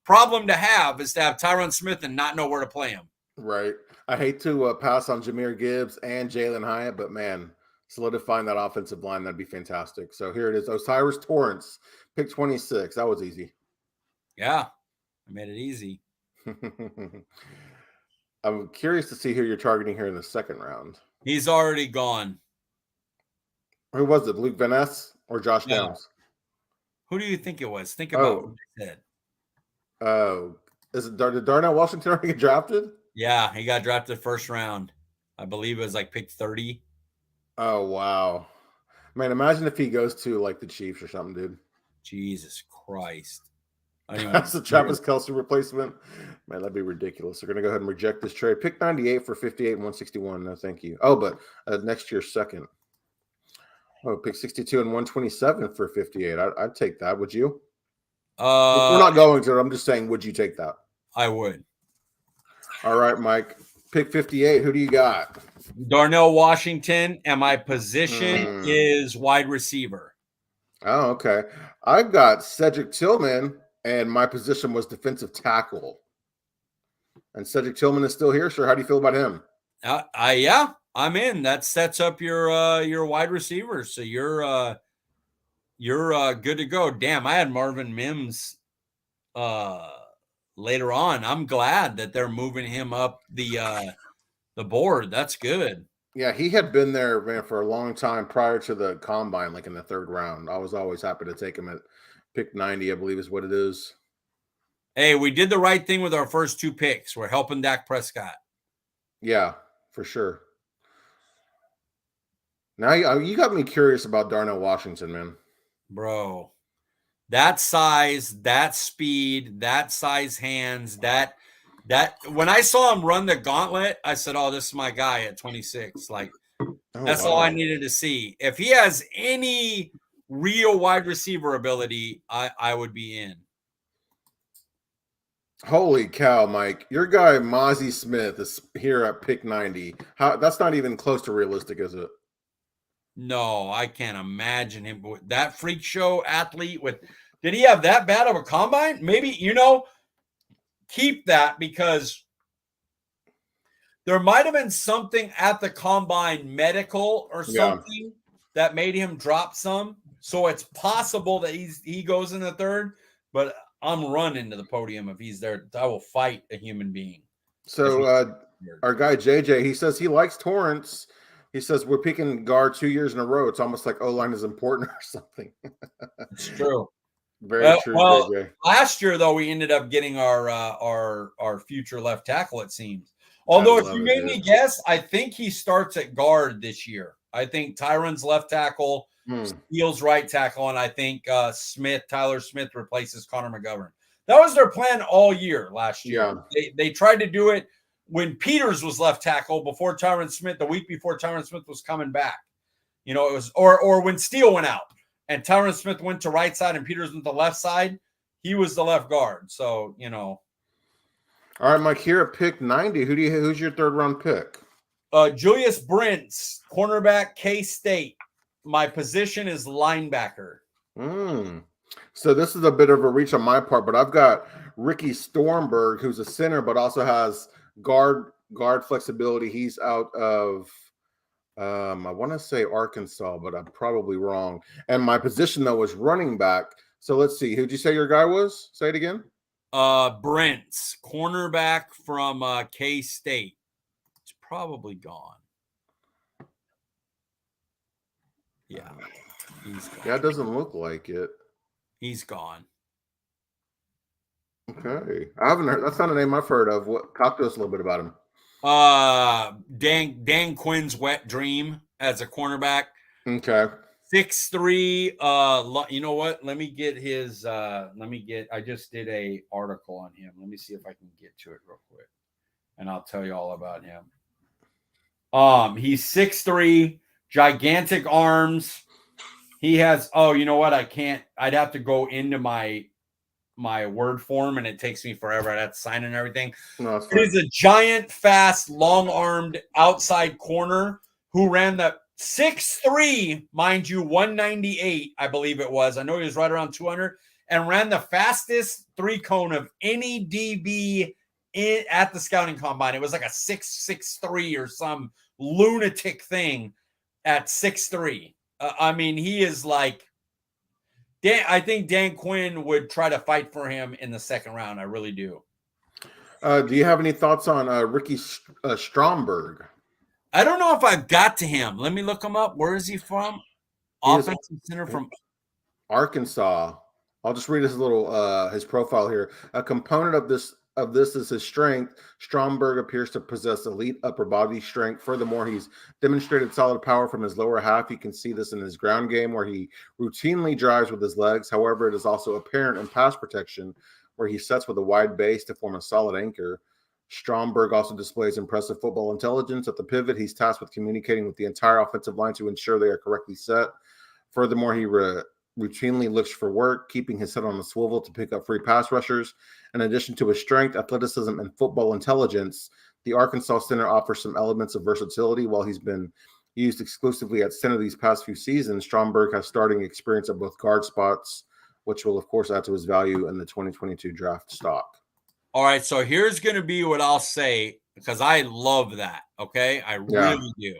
problem to have is to have Tyron Smith and not know where to play him. Right. I hate to pass on Jahmyr Gibbs and Jalen Hyatt, but man, solidifying that offensive line, that'd be fantastic. So here it is. Osiris Torrance, pick 26. That was easy. Yeah, I made it easy. I'm curious to see who you're targeting here in the 2nd round. He's already gone. Who was it? Luke Van Ness or Josh Downs? Who do you think it was? Think about what he said. Did Darnell Washington already get drafted? Yeah, he got drafted 1st round. I believe it was like pick 30. Oh, wow. Man, imagine if he goes to like the Chiefs or something, dude. Jesus Christ. That's the Travis Kelce replacement. Man, that'd be ridiculous. They're going to go ahead and reject this trade. Pick 98 for 58 and 161. No, thank you. Oh, but next year's 2nd. Oh, pick 62 and 127 for 58. I'd take that. Would you? We're not going to. I'm just saying, would you take that? I would. All right, Mike. Pick 58. Who do you got? Darnell Washington, and my position is wide receiver. Oh, okay. I've got Cedric Tillman, and my position was defensive tackle. And Cedric Tillman is still here, sir. How do you feel about him? Yeah, I'm in. That sets up your wide receivers. So you're good to go. Damn, I had Marvin Mims later on. I'm glad that they're moving him up the board. That's good. Yeah, he had been there, man, for a long time prior to the combine, like in the 3rd round. I was always happy to take him at pick 90, I believe is what it is. Hey, we did the right thing with our first 2 picks. We're helping Dak Prescott. Yeah, for sure. Now you got me curious about Darnell Washington, man. Bro, that size, that speed, that size hands, that when I saw him run the gauntlet, I said, "Oh, this is my guy at 26." Like Oh that's all I wow. needed to see. If he has any real wide receiver ability, I would be in. Holy cow, Mike. Your guy Mozzie Smith is here at pick 90. How that's not even close to realistic, is it? No, I can't imagine him with that freak show athlete with did he have that bad of a combine? Maybe, keep that because there might have been something at the combine medical or Yeah. something that made him drop some. So it's possible that he goes in the third, but I'm running to the podium if he's there. I will fight a human being. So our guy JJ, he says he likes Torrance. He says we're picking guard 2 years in a row. It's almost like O-line is important or something. It's true. Very true, Well, JJ. last year though, we ended up getting our future left tackle. It seems. I Although, if love you it, made dude. me guess, I think he starts at guard this year. I think Tyron's left tackle, Steele's right tackle, and I think Tyler Smith replaces Connor McGovern. That was their plan all year last year. Yeah. They tried to do it when Peters was left tackle before Tyron Smith, the week before Tyron Smith was coming back. It was or when Steele went out and Tyron Smith went to right side and Peters went to left side, he was the left guard. So, All right, Mike, here at pick 90, who's your third round pick? Julius Brents, cornerback, K-State. My position is linebacker. So this is a bit of a reach on my part, but I've got Ricky Stormberg, who's a center, but also has guard flexibility. He's out of I want to say Arkansas, but I'm probably wrong. And my position though was running back. So let's see. Who'd you say your guy was? Say it again. Brents, cornerback from K-State. It's probably gone. Yeah. He's gone. Yeah, it doesn't look like it. He's gone. Okay. I haven't heard. That's not a name I've heard of. Talk to us a little bit about him. Dan Quinn's wet dream as a cornerback. Okay. 6'3". You know what? Let me get his. I just did a article on him. Let me see if I can get to it real quick, and I'll tell you all about him. He's 6'3", gigantic arms. He has. Oh, you know what? I can't. I'd have to go into my word form, and it takes me forever. I'd have to sign and everything. No, that's fine. He's a giant, fast, long-armed outside corner who ran the 6'3", mind you, 198, I believe it was. I know he was right around 200, and ran the fastest 3-cone of any DB at the scouting combine. It was like a 6'3" or some lunatic thing at 6'3". I mean, he is like I think Dan Quinn would try to fight for him in the second round. I really do. Do you have any thoughts on Ricky Stromberg? I don't know if I've got to him. Let me look him up. Where is he from? Offensive center from Arkansas. I'll just read his little his profile here. A component of this is his strength. Stromberg appears to possess elite upper body strength. Furthermore, he's demonstrated solid power from his lower half. You can see this in his ground game where he routinely drives with his legs. However, it is also apparent in pass protection where he sets with a wide base to form a solid anchor. Stromberg also displays impressive football intelligence. At the pivot, he's tasked with communicating with the entire offensive line to ensure they are correctly set. Furthermore, he routinely looks for work, keeping his head on the swivel to pick up free pass rushers. In addition to his strength, athleticism, and football intelligence, the Arkansas center offers some elements of versatility. While he's been used exclusively at center these past few seasons, Stromberg has starting experience at both guard spots, which will, of course, add to his value in the 2022 draft stock. All right, so here's going to be what I'll say because I love that, okay? I really do.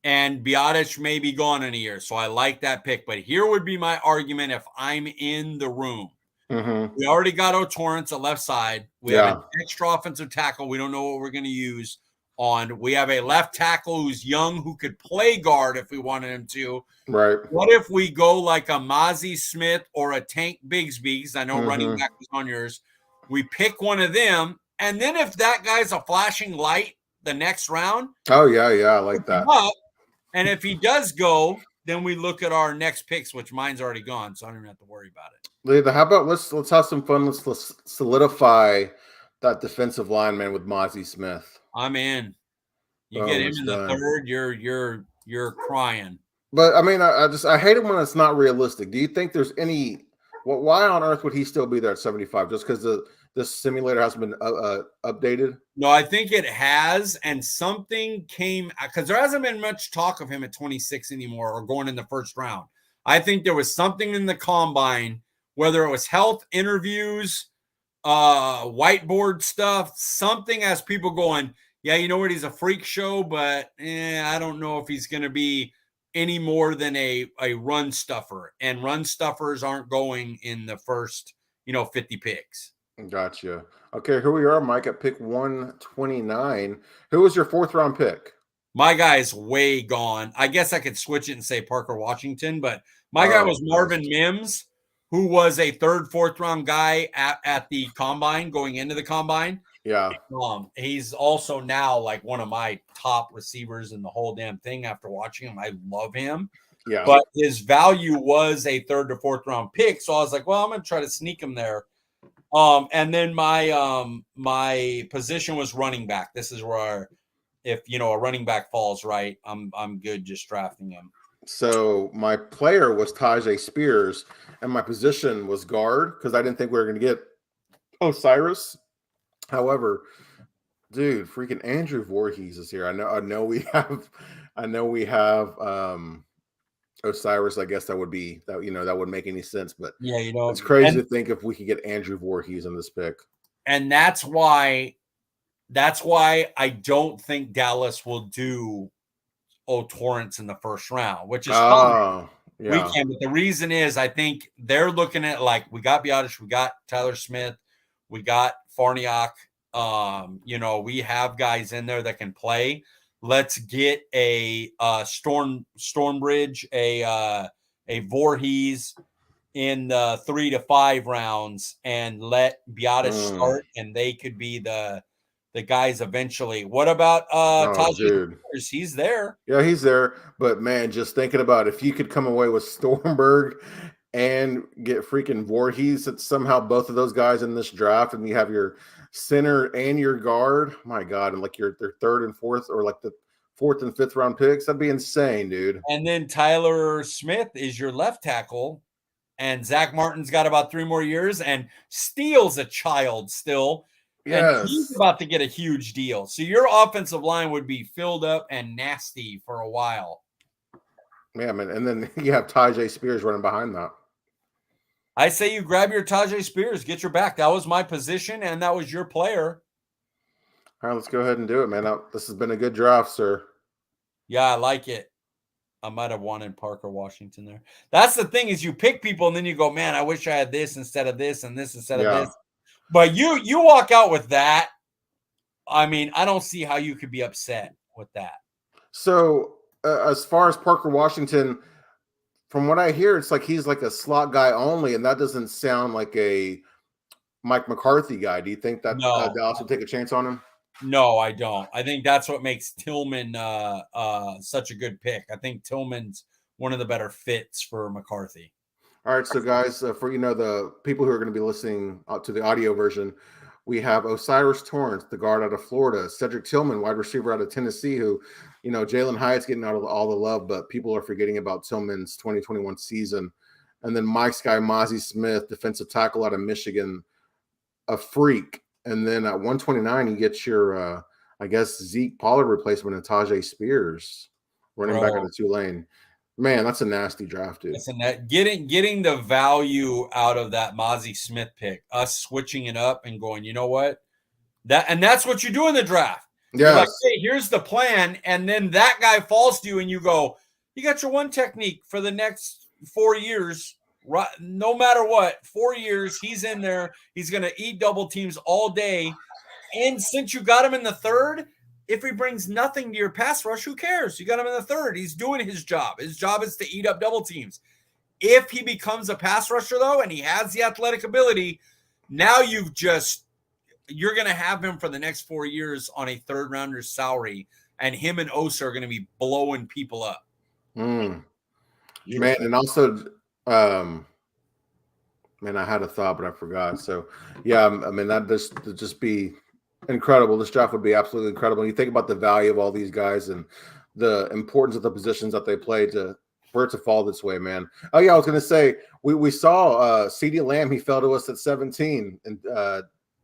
And Biotic may be gone in a year, so I like that pick. But here would be my argument if I'm in the room. Mm-hmm. We already got O'Torrance at left side. We have an extra offensive tackle. We don't know what we're going to use on. We have a left tackle who's young who could play guard if we wanted him to. Right. What if we go like a Mozzie Smith or a Tank Bigsby? Because I know running back was on yours. We pick one of them. And then if that guy's a flashing light the next round, Oh yeah, I like pick him that. up. And if he does go, then we look at our next picks, which mine's already gone, so I don't even have to worry about it. Leah, how about let's have some fun. Let's solidify that defensive lineman with Mozzie Smith. I'm in. You get Boom, him it's in the done. third, you're crying. But I mean, I hate it when it's not realistic. Do you think there's any? Well, why on earth would he still be there at 75? Just because this simulator hasn't been updated? No, I think it has, and something came because there hasn't been much talk of him at 26 anymore or going in the first round. I think there was something in the combine, whether it was health interviews, whiteboard stuff, something has people going, yeah, you know what, he's a freak show, but I don't know if he's going to be any more than a run stuffer, and run stuffers aren't going in the first 50 picks. Gotcha. Okay, here we are, Mike, at pick 129. Who was your fourth round pick? My guy's way gone. I guess I could switch it and say Parker Washington, but my guy was Marvin Mims, who was a third, fourth round guy at the combine, going into the combine. Yeah. He's also now like one of my top receivers in the whole damn thing after watching him. I love him. Yeah. But his value was a third to fourth round pick. So I was like, well, I'm going to try to sneak him there. And then my position was running back. This is where if a running back falls right, I'm good just drafting him. So my player was Tajay Spears, and my position was guard because I didn't think we were going to get Osiris. However, dude, freaking Andrew Voorhees is here. I know we have Osiris. I guess that would wouldn't make any sense, but yeah, it's crazy to think if we could get Andrew Voorhees in this pick. And that's why I don't think Dallas will do Torrance in the first round, which is fine. Yeah. We can, but the reason is I think they're looking at like we got Biotish, we got Tyler Smith, we got Farniak. We have guys in there that can play. Let's get a Stormbridge, a Voorhees in the 3 to 5 rounds, and let Biotish start, and they could be the guys eventually. What about Tajay? He's there. Yeah, he's there. But man, just thinking about if you could come away with Stormberg and get freaking Voorhees, it's somehow both of those guys in this draft, and you have your center and your guard. My God, and like their third and fourth, or like the fourth and fifth round picks, that'd be insane, dude. And then Tyler Smith is your left tackle, and Zach Martin's got about 3 more years, and Steele's a child still. Yes. And he's about to get a huge deal. So your offensive line would be filled up and nasty for a while. Yeah, man. And then you have Tajay Spears running behind that. I say you grab your Tajay Spears, get your back. That was my position, and that was your player. All right, let's go ahead and do it, man. This has been a good draft, sir. Yeah, I like it. I might have wanted Parker Washington there. That's the thing is you pick people, and then you go, man, I wish I had this instead of this and this instead of this. But you walk out with that. I mean, I don't see how you could be upset with that. So as far as Parker Washington, from what I hear, it's like he's like a slot guy only, and that doesn't sound like a Mike McCarthy guy. Do you think that Dallas would take a chance on him? No, I don't. I think that's what makes Tillman such a good pick. I think Tillman's one of the better fits for McCarthy. All right, so guys, for the people who are going to be listening to the audio version, we have Osiris Torrance, the guard out of Florida, Cedric Tillman, wide receiver out of Tennessee, who, Jalen Hyatt's getting all the love, but people are forgetting about Tillman's 2021 season. And then Mike's guy, Mozzie Smith, defensive tackle out of Michigan, a freak. And then at 129, you get your, Zeke Pollard replacement, Tajay Spears, running back out of Tulane. Man, that's a nasty draft, dude. Listen, getting the value out of that Mozzie Smith pick, us switching it up and going, you know what? That's what you do in the draft. Yes. You're like, hey, here's the plan. And then that guy falls to you and you go, you got your one technique for the next 4 years. Right, no matter what, 4 years, he's in there. He's going to eat double teams all day. And since you got him in the third, if he brings nothing to your pass rush, who cares? You got him in the third. He's doing his job. His job is to eat up double teams. If he becomes a pass rusher, though, and he has the athletic ability, Now you're going to have him for the next 4 years on a third rounder's salary, and him and Osa are going to be blowing people up. Man, Beautiful. and also, man, I had a thought, but I forgot. So, yeah, I mean, that just be incredible. This draft would be absolutely incredible. And you think about the value of all these guys and the importance of the positions that they play for it to fall this way, man. Oh yeah, I was gonna say we saw CeeDee Lamb. He fell to us at 17 in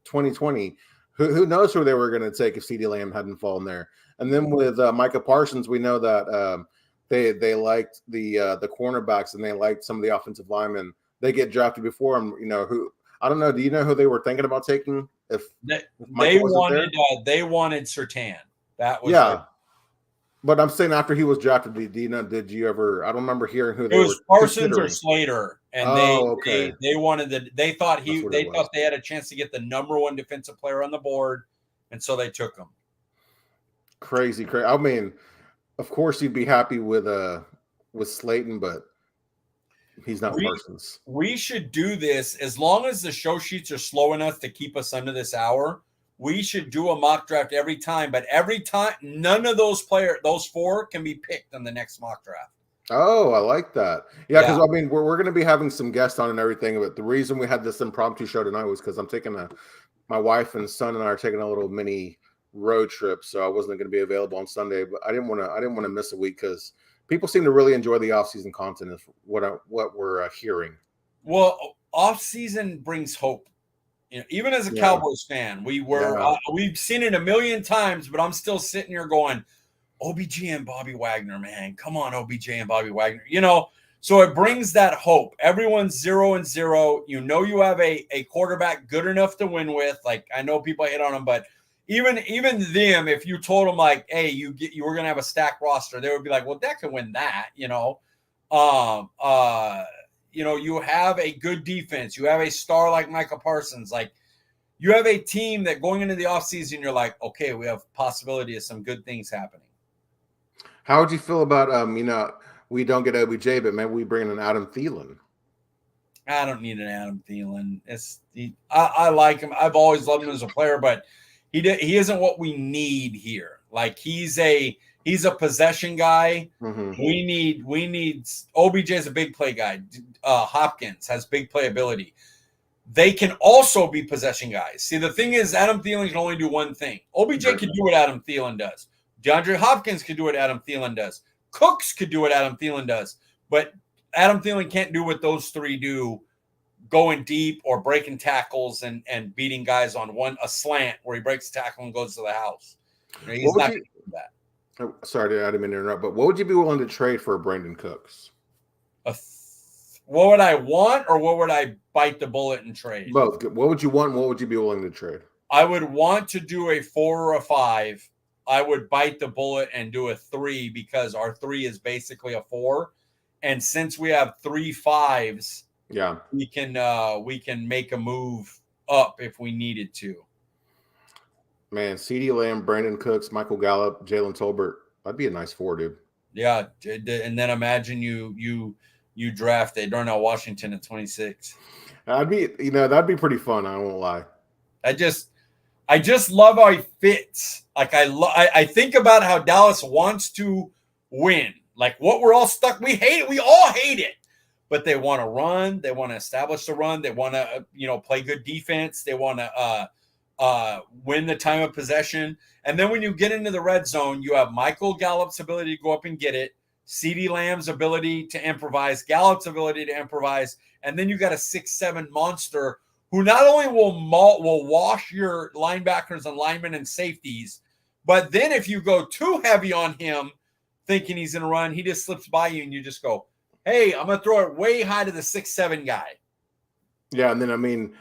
2020. Who knows who they were going to take if CeeDee Lamb hadn't fallen there? And then with Micah Parsons, we know that they liked the cornerbacks and they liked some of the offensive linemen. They get drafted before him. You know who? I don't know. Do you know who they were thinking about taking? If they wanted Surtain. That was yeah. But I'm saying after he was drafted, did you ever? I don't remember hearing who it was Parsons or Slater, and okay. they thought they had a chance to get the number one defensive player on the board, and so they took him. Crazy. I mean, of course you'd be happy with Slayton, but he's not Parsons. We should do this as long as the show sheets are slow enough to keep us under this hour. We should do a mock draft every time, but every time none of those four can be picked on the next mock draft. Oh, I like that. Yeah, because I mean we're going to be having some guests on and everything, but the reason we had this impromptu show tonight was because I'm taking my wife and son and I are taking a little mini road trip, so I wasn't going to be available on Sunday, but I didn't want to miss a week because people seem to really enjoy the off-season content. Is what we're hearing. Well, off-season brings hope. You know, even as a Cowboys fan, we've seen it a million times, but I'm still sitting here going, OBJ and Bobby Wagner, man, come on, OBJ and Bobby Wagner. You know, so it brings that hope. Everyone's 0-0. You know, you have a quarterback good enough to win with. Like, I know people hit on him, but even them, if you told them like, hey, you were gonna have a stacked roster, they would be like, well, that could win that. You know, you know, you have a good defense. You have a star like Micah Parsons. Like, you have a team that going into the offseason, you're like, okay, we have possibility of some good things happening. How would you feel about, you know, we don't get OBJ, but maybe we bring in an Adam Thielen? I don't need an Adam Thielen. I like him. I've always loved him as a player, but he isn't what we need here. Like, he's a possession guy. Mm-hmm. We need OBJ is a big play guy. Hopkins has big playability. They can also be possession guys. See, the thing is, Adam Thielen can only do one thing. OBJ can do what Adam Thielen does. DeAndre Hopkins can do what Adam Thielen does. Cooks could do what Adam Thielen does. But Adam Thielen can't do what those three do, going deep or breaking tackles and beating guys on a slant where he breaks tackle and goes to the house. You know, he's not going to do that. Oh, sorry, I didn't mean to interrupt, but what would you be willing to trade for Brandon Cooks? What would I want, or what would I bite the bullet and trade? Both. What would you want? What would you be willing to trade? I would want to do a 4 or a 5. I would bite the bullet and do a 3 because our 3 is basically a 4. And since we have 3 5s, we can make a move up if we needed to. Man, CeeDee Lamb, Brandon Cooks, Michael Gallup, Jalen Tolbert. That'd be a nice 4, dude. Yeah, and then imagine you draft a Darnell Washington at 26. That'd be pretty fun. I won't lie. I just love how he fits. Like, I think about how Dallas wants to win. Like, what we're all stuck. We hate it. We all hate it. But they want to run. They want to establish the run. They want to, play good defense. They want to win the time of possession. And then when you get into the red zone, you have Michael Gallup's ability to go up and get it, CeeDee Lamb's ability to improvise, Gallup's ability to improvise, and then you got a 6'7" monster who not only will wash your linebackers and linemen and safeties, but then if you go too heavy on him, thinking he's going to run, he just slips by you and you just go, hey, I'm going to throw it way high to the 6'7" guy. Yeah, and then,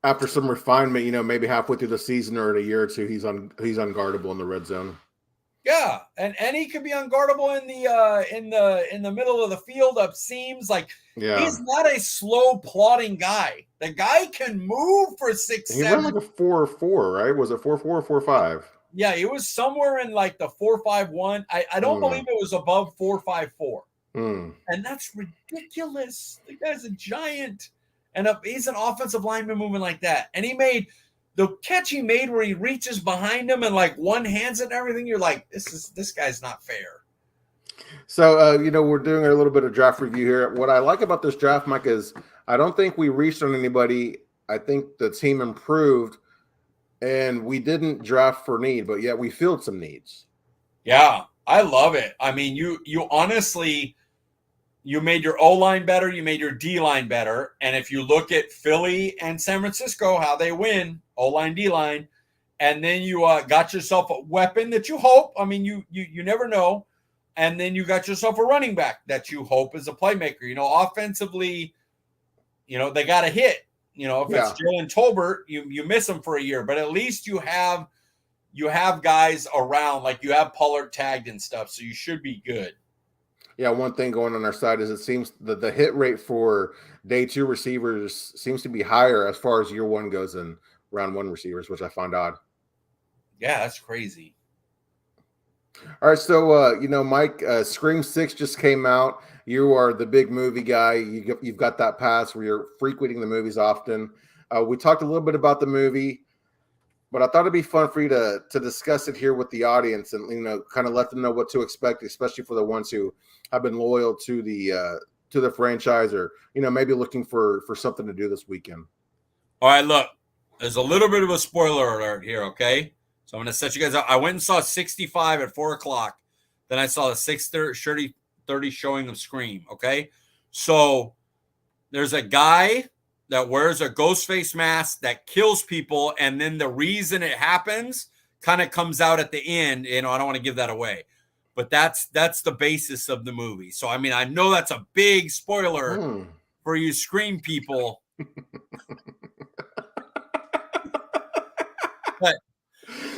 after some refinement, maybe halfway through the season or in a year or two, he's unguardable in the red zone. Yeah, and he could be unguardable in the middle of the field up seams. Like, he's not a slow plodding guy. The guy can move for 6'7". He ran like a 4.4, right? Was it 4.4 or 4.5? Yeah, it was somewhere in like the 4.51. I don't believe it was above 4.54. And that's ridiculous. The guy's a giant. And he's an offensive lineman moving like that. And he made the catch he made where he reaches behind him and like one hands it and everything. You're like, this guy's not fair. So, we're doing a little bit of draft review here. What I like about this draft, Mike, is I don't think we reached on anybody. I think the team improved, and we didn't draft for need, but yet we filled some needs. Yeah, I love it. I mean, you honestly, you made your O-line better. You made your D-line better. And if you look at Philly and San Francisco, how they win, O-line, D-line, and then you got yourself a weapon that you hope. I mean, you never know. And then you got yourself a running back that you hope is a playmaker. Offensively, they got a hit. If it's Jalen Tolbert, you miss him for a year, but at least you have guys around, like you have Pollard tagged and stuff, so you should be good. Yeah, one thing going on our side is it seems that the hit rate for day 2 receivers seems to be higher as far as year 1 goes than round 1 receivers, which I find odd. Yeah, that's crazy. All right, so Mike, Scream 6 just came out. You are the big movie guy. You've got that pass where you're frequenting the movies often. We talked a little bit about the movie, but I thought it'd be fun for you to discuss it here with the audience and kind of let them know what to expect, especially for the ones who have been loyal to the franchise or maybe looking for something to do this weekend. All right, look, there's a little bit of a spoiler alert here, okay? So I'm going to set you guys up. I went and saw 65 at 4 o'clock. Then I saw the 6:30 showing of Scream, okay? So there's a guy that wears a ghost face mask that kills people, and then the reason it happens kind of comes out at the end. I don't want to give that away. But that's the basis of the movie. So, I mean, I know that's a big spoiler for you Scream people. But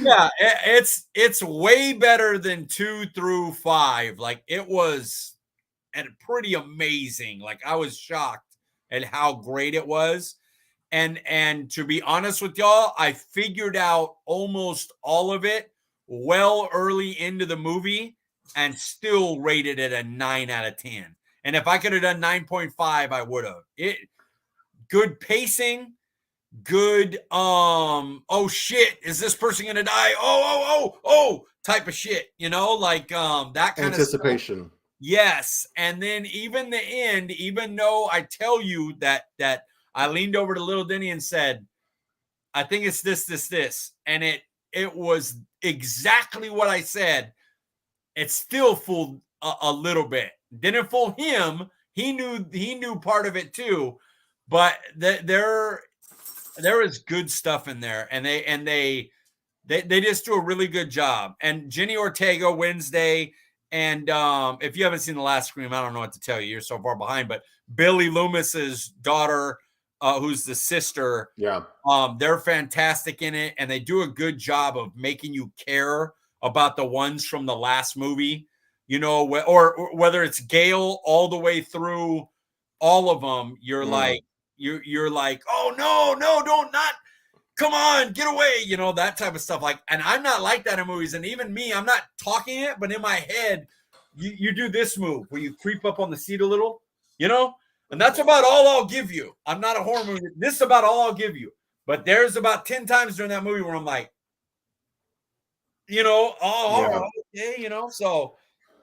yeah, it's way better than 2 through 5. Like it was pretty amazing. Like I was shocked at how great it was. And to be honest with y'all, I figured out almost all of it well early into the movie and still rated it a 9 out of 10. And if I could have done 9.5, I would have. Good pacing. Good oh shit, is this person gonna die? Oh type of shit, that kind anticipation of stuff. Yes. And then even the end, even though I tell you that I leaned over to little Denny and said, I think it's this, and it was exactly what I said. It still fooled a little bit. Didn't fool him. He knew part of it too, but there is good stuff in there, and they just do a really good job. And Jenny Ortega Wednesday, and if you haven't seen the last Scream, I don't know what to tell you. You're so far behind. But Billy Loomis's daughter, who's the sister, they're fantastic in it, and they do a good job of making you care about the ones from the last movie. Or whether it's Gail all the way through all of them, you're like. You're like, oh no, don't not, come on, get away, that type of stuff. Like, and I'm not like that in movies. And even me, I'm not talking it, but in my head, you do this move where you creep up on the seat a little, and that's about all I'll give you. I'm not a horror movie. This is about all I'll give you. But there's about 10 times during that movie where I'm like, okay, so.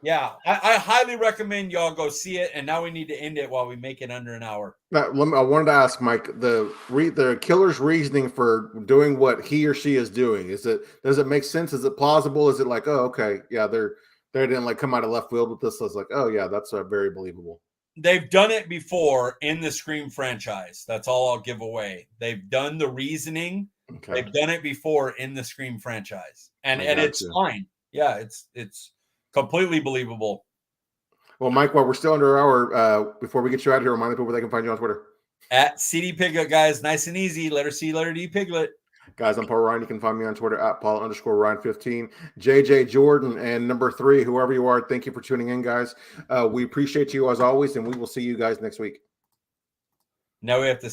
Yeah, I highly recommend y'all go see it. And now we need to end it while we make it under an hour. Now, I wanted to ask Mike the killer's reasoning for doing what he or she is doing. Does it make sense? Is it plausible? Is it like, oh, okay, yeah, they didn't like come out of left field with this? So it's like, oh yeah, that's very believable. They've done it before in the Scream franchise. That's all I'll give away. They've done the reasoning. Okay. They've done it before in the Scream franchise, and it's fine. Yeah, it's completely believable. Well, Mike, while we're still under our hour, before we get you out of here, remind the people where they can find you on Twitter. At CD Piglet, guys. Nice and easy. Letter C, letter D, Piglet. Guys, I'm Paul Ryan. You can find me on Twitter at Paul_Ryan15. JJ Jordan and number 3, whoever you are, thank you for tuning in, guys. We appreciate you as always, and we will see you guys next week. Now we have to